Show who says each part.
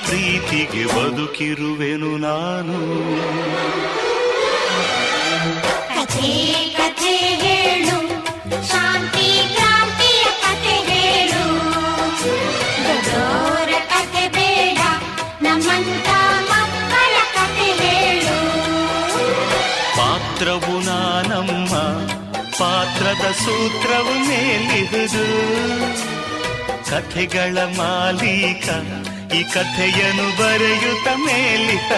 Speaker 1: ಪ್ರೀತಿಗೆ ಬದುಕಿರುವೆನು ನಾನು.
Speaker 2: ಕಥೆ ಕಥೆ ಹೇಳು, ಶಾಂತಿ ಕ್ರಾಂತಿಯ ಕಥೆ ಹೇಳು. ದೊಡ್ಡೋರ ಕಥೆ ಬೇಡ, ನಮ್ಮಂತ ಮಕ್ಕಳ ಕಥೆ ಹೇಳು.
Speaker 1: ಪಾತ್ರವು ನಾನಮ್ಮ, ಪಾತ್ರದ ಸೂತ್ರವು ಮೇಲಿಹುದು. ಕಥೆಗಳ ಮಾಲೀಕ ಈ ಕಥೆಯನ್ನು ಬರೆಯುತ್ತ ಮೇಲಿಹ